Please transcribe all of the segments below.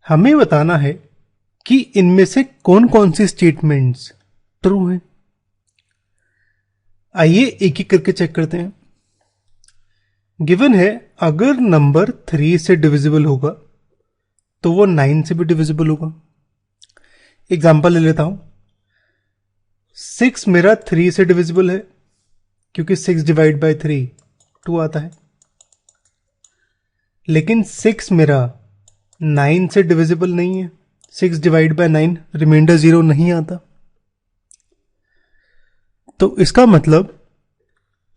हमें बताना है कि इनमें से कौन कौन सी स्टेटमेंट्स ट्रू हैं। आइए एक एक करके चेक करते हैं। गिवन है अगर नंबर 3 से डिविजिबल होगा तो वो 9 से भी डिविजिबल होगा। एग्जांपल ले लेता हूं। 6 मेरा 3 से डिविजिबल है क्योंकि 6 डिवाइड बाय 3 2 आता है, लेकिन 6 मेरा 9 से डिविजिबल नहीं है। 6 डिवाइड बाय 9 रिमाइंडर 0 नहीं आता, तो इसका मतलब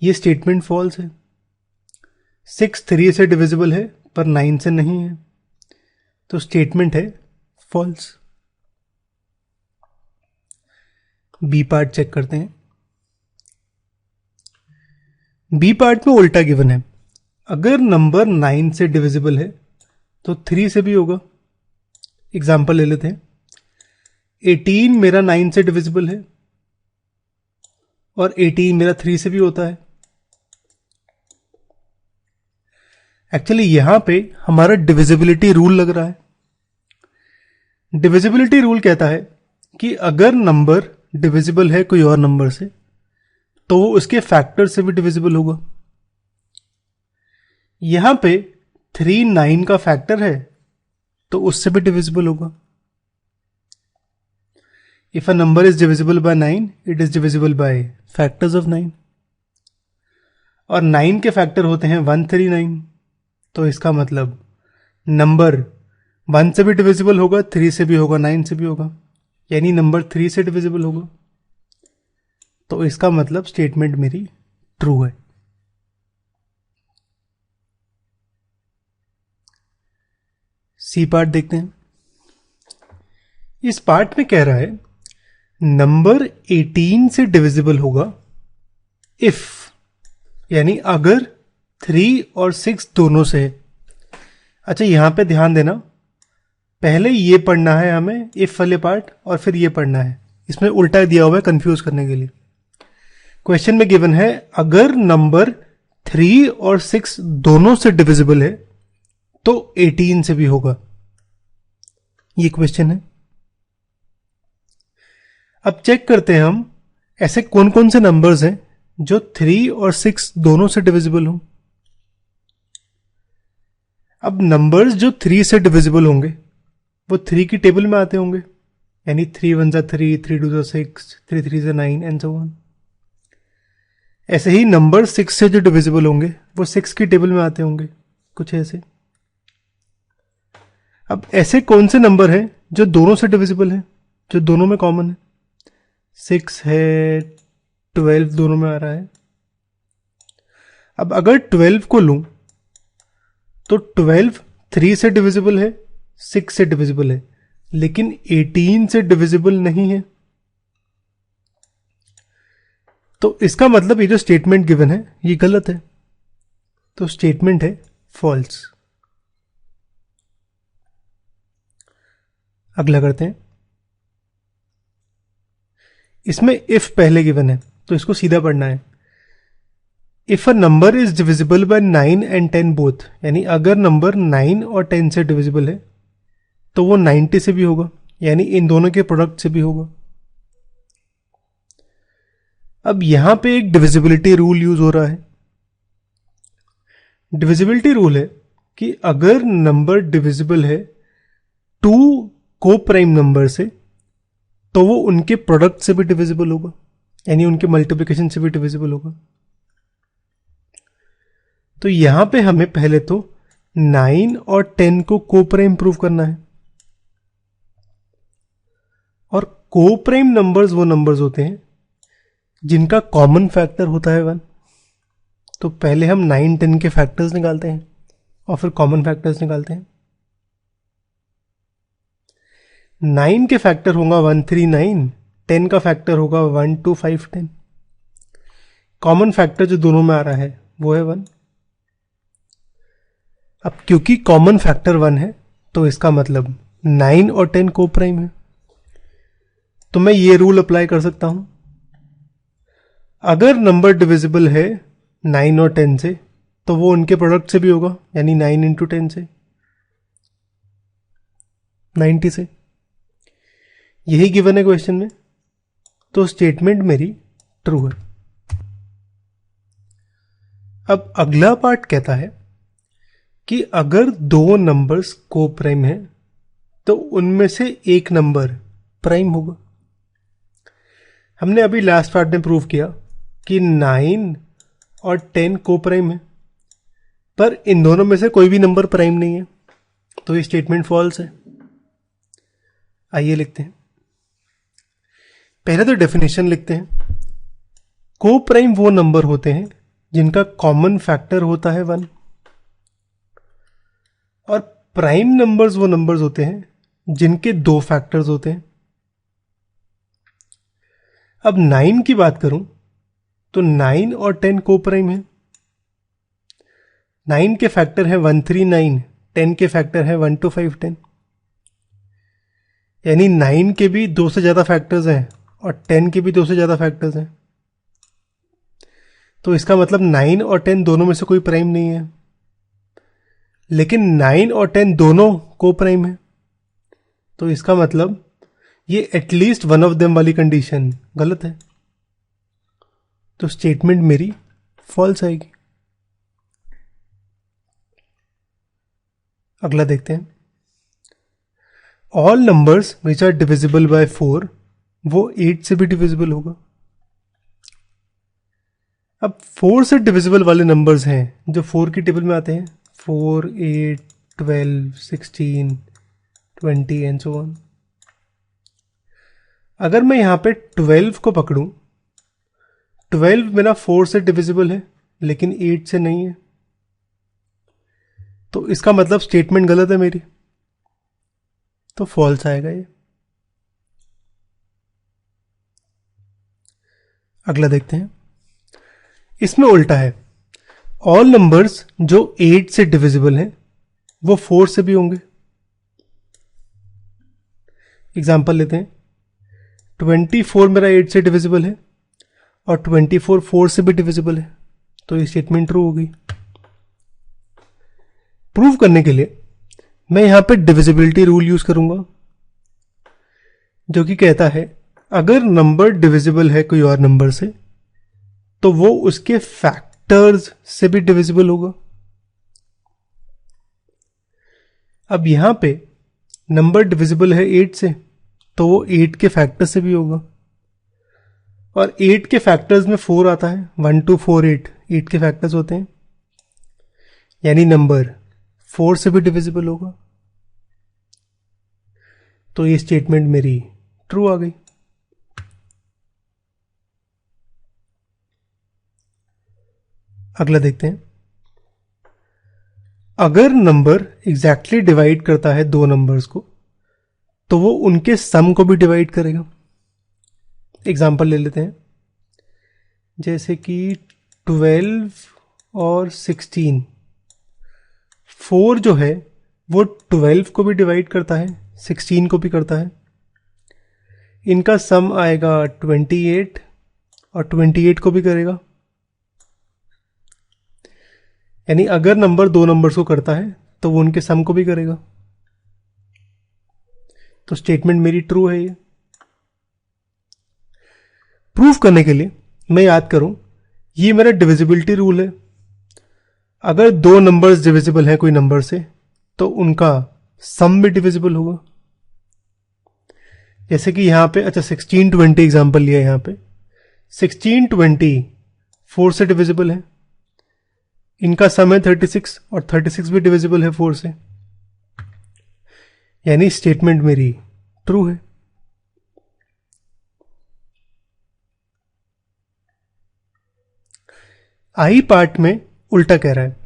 ये स्टेटमेंट फॉल्स है। 6 3 से डिविजिबल है पर 9 से नहीं है, तो स्टेटमेंट है फॉल्स। बी पार्ट चेक करते हैं। बी पार्ट में उल्टा गिवन है। अगर नंबर 9 से डिविजिबल है तो 3 से भी होगा। एग्जाम्पल ले लेते हैं। 18 मेरा 9 से डिविजिबल है और 18 मेरा 3 से भी होता है। एक्चुअली यहां पे हमारा डिविजिबिलिटी रूल लग रहा है। डिविजिबिलिटी रूल कहता है कि अगर नंबर डिविजिबल है कोई और नंबर से तो वो उसके फैक्टर से भी डिविजिबल होगा। यहां पे 3 9 का फैक्टर है तो उससे भी डिविजिबल होगा। If a number is divisible by 9 it is divisible by factors of 9, और 9 के फैक्टर होते हैं 139, तो इसका मतलब नंबर 1 से भी डिविजिबल होगा, 3 से भी होगा, 9 से भी होगा, यानी नंबर 3 से डिविजिबल होगा। तो इसका मतलब स्टेटमेंट मेरी ट्रू है। सी पार्ट देखते हैं। इस पार्ट में कह रहा है नंबर 18 से डिविजिबल होगा इफ, यानी अगर 3 और 6 दोनों से है। अच्छा, यहां पे ध्यान देना, पहले ये पढ़ना है हमें इफ वाले पार्ट और फिर ये पढ़ना है। इसमें उल्टा दिया हुआ है कंफ्यूज करने के लिए। क्वेश्चन में गिवन है अगर नंबर 3 और 6 दोनों से डिविजिबल है तो 18 से भी होगा। ये क्वेश्चन है। अब चेक करते हैं हम ऐसे कौन कौन से नंबर्स हैं जो 3 और 6 दोनों से डिविजिबल हों। अब नंबर्स जो 3 से डिविजिबल होंगे वो 3 की टेबल में आते होंगे, यानी 3 1 जा 3, 3 2 जा 6, 3 3 जा 9 एंड सो ऑन। ऐसे ही नंबर 6 से जो डिविजिबल होंगे वो 6 की टेबल में आते होंगे, कुछ ऐसे। अब ऐसे कौन से नंबर हैं जो दोनों से डिविजिबल है, जो दोनों में कॉमन है। 6 है, 12 दोनों में आ रहा है। अब अगर 12 को लूं तो 12 3 से डिविजिबल है, 6 से डिविजिबल है, लेकिन 18 से डिविजिबल नहीं है। तो इसका मतलब ये जो स्टेटमेंट गिवन है ये गलत है, तो स्टेटमेंट है फॉल्स। अगला करते हैं। इसमें इफ पहले गिवन है तो इसको सीधा पढ़ना है। If a number is divisible by 9 and 10 both, यानी अगर नंबर 9 और 10 से डिविजिबल है तो वो 90 से भी होगा, यानी इन दोनों के प्रोडक्ट से भी होगा। अब यहां पे एक डिविजिबिलिटी रूल यूज हो रहा है। डिविजिबिलिटी रूल है कि अगर नंबर डिविजिबल है 2 को प्राइम नंबर से तो वो उनके प्रोडक्ट से भी डिविजिबल होगा, यानी उनके मल्टीप्लिकेशन से भी डिविजिबल होगा। तो यहां पे हमें पहले तो 9 और 10 को को प्राइम प्रूव करना है, और को प्राइम नंबर्स वो नंबर्स होते हैं जिनका कॉमन फैक्टर होता है 1। तो पहले हम 9 10 के फैक्टर्स निकालते हैं और फिर कॉमन फैक्टर्स निकालते हैं। 9 के फैक्टर होगा 1 3 9, 10 का फैक्टर होगा 1 2 5 10। कॉमन फैक्टर जो दोनों में आ रहा है वो है 1। अब क्योंकि कॉमन फैक्टर 1 है तो इसका मतलब 9 और 10 को प्राइम है, तो मैं ये रूल अप्लाई कर सकता हूं। अगर नंबर डिविजिबल है 9 और 10 से तो वो उनके प्रोडक्ट से भी होगा, यानी 9 इंटू 10 से। 90 से। यही गिवन है क्वेश्चन में, तो स्टेटमेंट मेरी ट्रू है। अब अगला पार्ट कहता है कि अगर दो नंबर्स को प्राइम है तो उनमें से एक नंबर प्राइम होगा। हमने अभी लास्ट पार्ट में प्रूव किया कि 9 और 10 को प्राइम है, पर इन दोनों में से कोई भी नंबर प्राइम नहीं है, तो ये स्टेटमेंट फॉल्स है। आइए लिखते हैं। पहले तो डेफिनेशन लिखते हैं। को प्राइम वो नंबर होते हैं जिनका कॉमन फैक्टर होता है 1, और प्राइम नंबर्स वो नंबर्स होते हैं जिनके दो फैक्टर्स होते हैं। अब 9 की बात करूं तो 9 और 10 को प्राइम है। 9 के फैक्टर है 1 3 9, 10 के फैक्टर है 1 2 5 10, यानी 9 के भी 2 से ज्यादा फैक्टर्स हैं और 10 के भी 2 से ज्यादा फैक्टर्स हैं। तो इसका मतलब 9 और 10 दोनों में से कोई प्राइम नहीं है, लेकिन 9 और 10 दोनों को प्राइम है, तो इसका मतलब ये एटलीस्ट वन ऑफ देम वाली कंडीशन गलत है, तो स्टेटमेंट मेरी फॉल्स आएगी। अगला देखते हैं। All numbers which are divisible by 4 वो 8 से भी डिविजिबल होगा। अब 4 से डिविजिबल वाले नंबर्स हैं जो 4 की टेबल में आते हैं, 4 8 12 16 20 एंड सो ऑन। अगर मैं यहां पे 12 को पकड़ूं, 12 मेरा 4 से डिविजिबल है लेकिन 8 से नहीं है, तो इसका मतलब स्टेटमेंट गलत है मेरी, तो फॉल्स आएगा ये। अगला देखते हैं। इसमें उल्टा है। ऑल नंबर्स जो 8 से डिविजिबल हैं वो 4 से भी होंगे। एग्जाम्पल लेते हैं। 24 मेरा 8 से डिविजिबल है और 24 4 से भी डिविजिबल है, तो ये स्टेटमेंट ट्रू होगी। प्रूव करने के लिए मैं यहां पे डिविजिबिलिटी रूल यूज करूंगा, जो कि कहता है अगर नंबर डिविजिबल है कोई और नंबर से तो वो उसके फैक्टर्स से भी डिविजिबल होगा। अब यहां पे नंबर डिविजिबल है 8 से, तो वो 8 के फैक्टर से भी होगा, और 8 के फैक्टर्स में 4 आता है, 1 2 4 8 के फैक्टर्स होते हैं, यानी नंबर 4 से भी डिविजिबल होगा, तो ये स्टेटमेंट मेरी ट्रू आ गई। अगला देखते हैं। अगर नंबर एग्जैक्टली डिवाइड करता है दो नंबर्स को तो वो उनके सम को भी डिवाइड करेगा। एग्जाम्पल ले लेते हैं, जैसे कि 12 और 16, 4 जो है वो 12 को भी डिवाइड करता है, 16 को भी करता है। इनका सम आएगा 28 और 28 को भी करेगा, यानी अगर नंबर दो नंबर्स को करता है तो वो उनके सम को भी करेगा, तो स्टेटमेंट मेरी ट्रू है ये। प्रूफ करने के लिए मैं याद करूं, ये मेरा डिविजिबिलिटी रूल है। अगर दो नंबर्स डिविजिबल है कोई नंबर से तो उनका सम भी डिविजिबल होगा। जैसे कि यहां पे 16 20 एग्जांपल लिया, यहां पे 16 20 4 से डिविजिबल है, इनका सम है 36 और 36 भी डिविजिबल है 4 से, यानी स्टेटमेंट मेरी ट्रू है। आई पार्ट में उल्टा कह रहा है,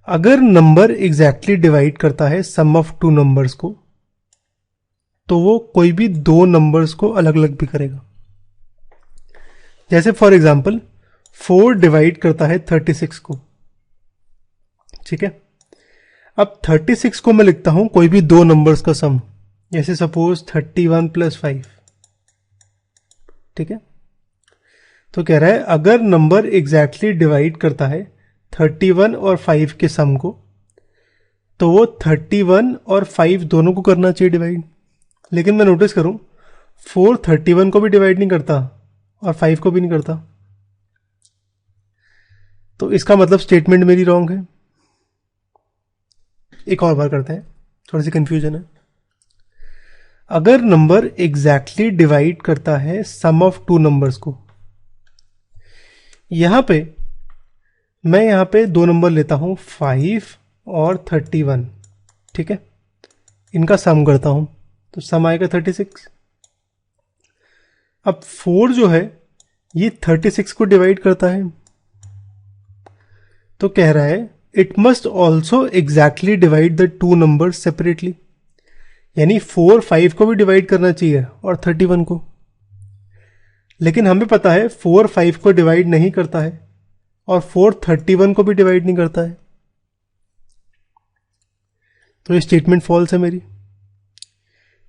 अगर नंबर एग्जैक्टली डिवाइड करता है सम ऑफ टू नंबर्स को तो वो कोई भी दो नंबर्स को अलग अलग भी करेगा। जैसे फॉर एग्जांपल 4 डिवाइड करता है 36 को, ठीक है। अब 36 को मैं लिखता हूं कोई भी दो नंबर्स का सम, जैसे सपोज 31 + 5, ठीक है। तो कह रहा है अगर नंबर एग्जैक्टली डिवाइड करता है 31 और 5 के सम को तो वो 31 और 5 दोनों को करना चाहिए डिवाइड, लेकिन मैं नोटिस करूं 4 31 को भी डिवाइड नहीं करता और 5 को भी नहीं करता, तो इसका मतलब स्टेटमेंट मेरी रॉन्ग है। एक और बार करते हैं, थोड़ी सी कंफ्यूजन है। अगर नंबर एग्जैक्टली डिवाइड करता है सम ऑफ टू नंबर्स को, यहां पे मैं यहां पे दो नंबर लेता हूं 5 और 31, ठीक है, इनका सम करता हूं तो सम आएगा 36। अब 4 जो है ये 36 को डिवाइड करता है, तो कह रहा है it must also exactly divide the two numbers separately, यानी 4 5 को भी डिवाइड करना चाहिए और 31 को, लेकिन हमें पता है 4 5 को डिवाइड नहीं करता है और 4 31 को भी डिवाइड नहीं करता है, तो ये स्टेटमेंट फॉल्स है मेरी।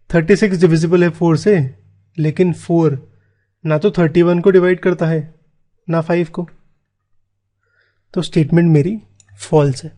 36 डिविजिबल है 4 से, लेकिन 4 ना तो 31 को डिवाइड करता है ना 5 को, तो स्टेटमेंट मेरी फॉल्स है।